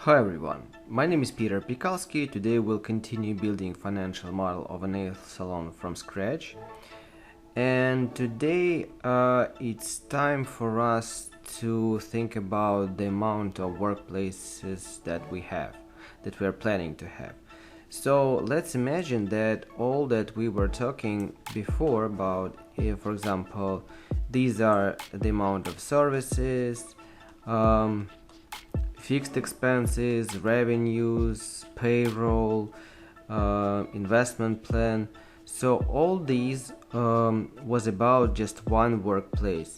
Hi everyone, my name is piterpakulski. Today we'll continue building financial model of a nail salon from scratch. And today it's time for us to think about the amount of workplaces that we are planning to have. So let's imagine that all that we were talking before about, for example, these are the amount of services, fixed expenses, revenues, payroll, investment plan. So all these was about just one workplace.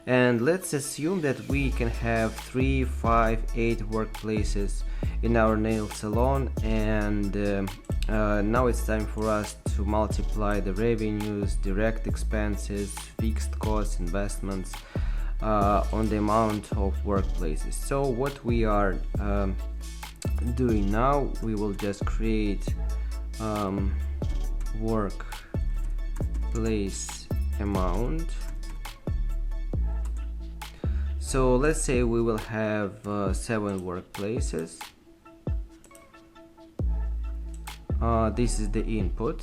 And let's assume that we can have 3, 5, 8 workplaces in our nail salon, and now it's time for us to multiply the revenues, direct expenses, fixed costs, investments on the amount of workplaces. So what we are doing now, we will just create workplace amount. So let's say we will have 7 workplaces. This is the input.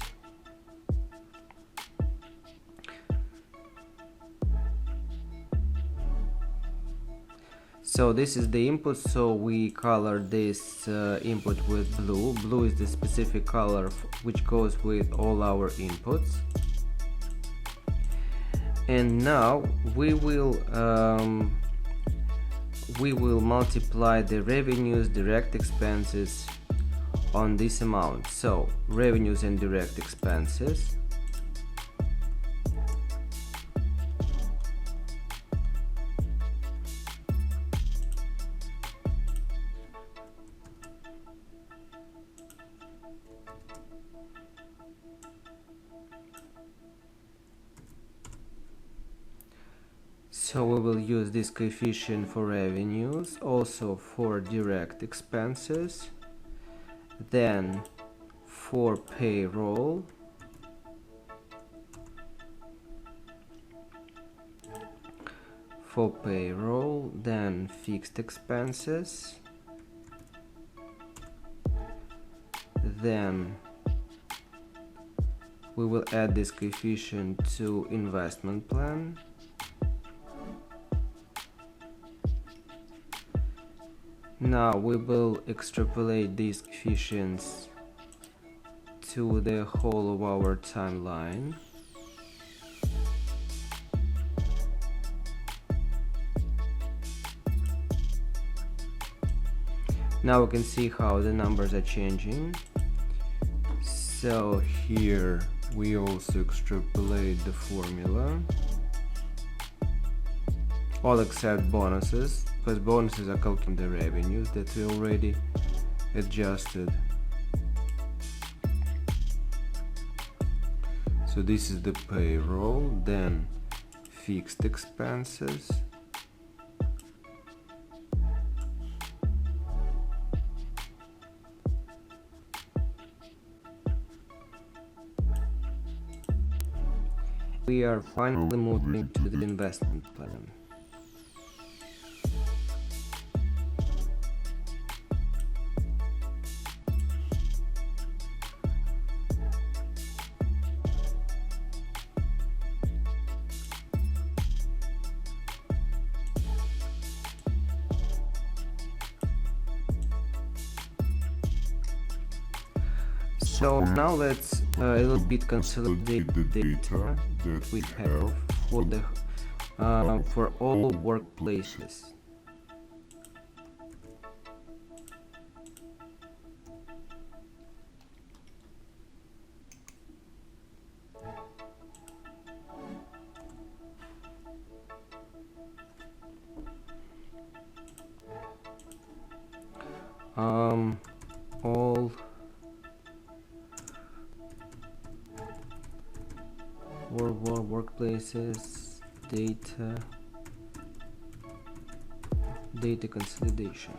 So this is the input, so we color this input with blue. Blue is the specific color which goes with all our inputs. And now we will multiply the revenues, direct expenses on this amount. So revenues and direct expenses. So we will use this coefficient for revenues, also for direct expenses, then for payroll, then fixed expenses, then we will add this coefficient to investment plan. Now we will extrapolate these coefficients to the whole of our timeline. Now we can see how the numbers are changing. So here we also extrapolate the formula, all except bonuses, because bonuses are calculating the revenues that we already adjusted. So this is the payroll, then fixed expenses, we are finally moving to the investment plan. So now let's a little bit consolidate the data that we have for all workplaces. All workplaces, data consolidation.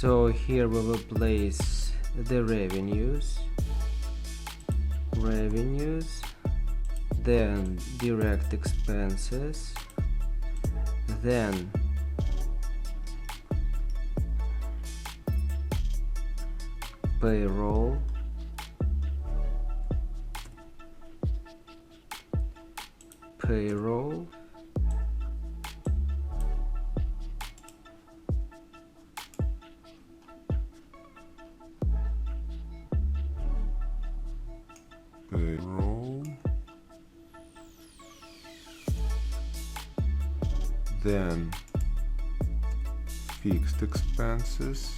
So here we will place the revenues, then direct expenses, then payroll, then fixed expenses,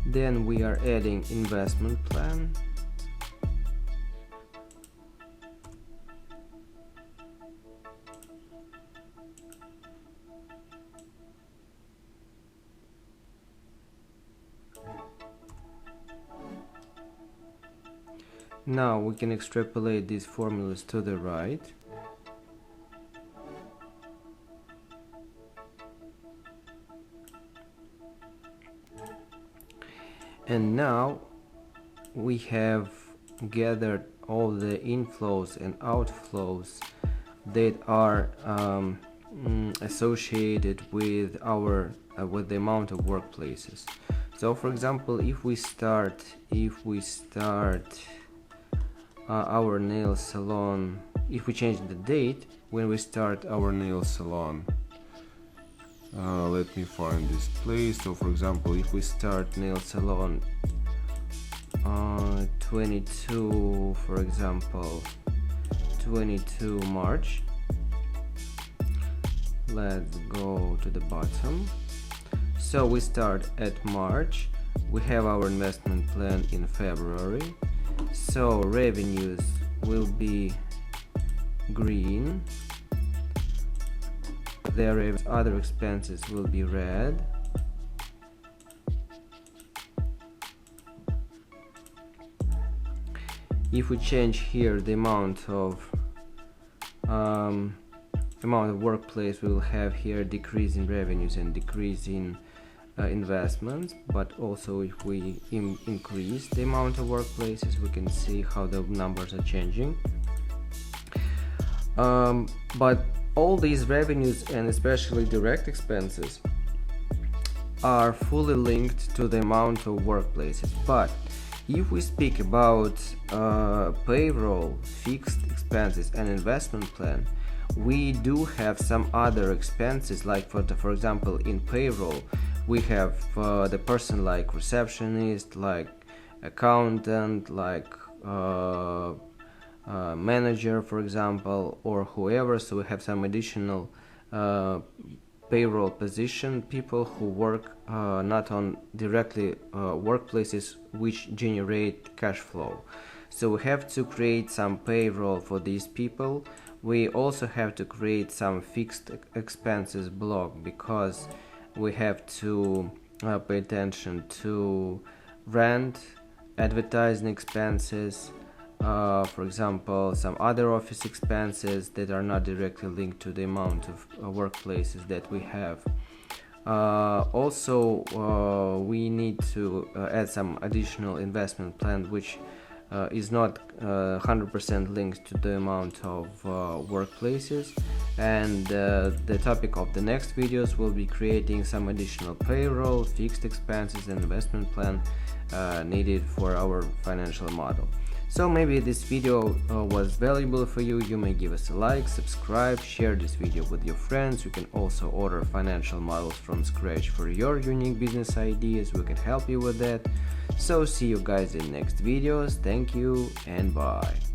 then we are adding investment plan, now we can extrapolate these formulas to the right. And now we have gathered all the inflows and outflows that are associated with our with the amount of workplaces. So for example, if we start our nail salon, if we change the date when we start our nail salon, let me find this place. So for example, if we start nail salon 22, for example 22 March, let's go to the bottom. So we start at March, we have our investment plan in February, so revenues will be green, their other expenses will be red, if we change here the amount of workplace, we will have here decrease in revenues and decrease in investments. But also if we increase the amount of workplaces, we can see how the numbers are changing. But all these revenues and especially direct expenses are fully linked to the amount of workplaces. But if we speak about payroll, fixed expenses and investment plan, we do have some other expenses, like for example in payroll we have the person like receptionist, like accountant, like manager for example, or whoever. So we have some additional payroll position, people who work not on directly workplaces which generate cash flow. So we have to create some payroll for these people. We also have to create some fixed expenses block, because we have to pay attention to rent, advertising expenses, for example some other office expenses that are not directly linked to the amount of workplaces that we have. Also we need to add some additional investment plan which is not 100% linked to the amount of workplaces. And the topic of the next videos will be creating some additional payroll, fixed expenses and investment plan needed for our financial model. So maybe this video was valuable for you. You may give us a like, subscribe, share this video with your friends. You can also order financial models from scratch for your unique business ideas. We can help you with that. So see you guys in next videos. Thank you and bye.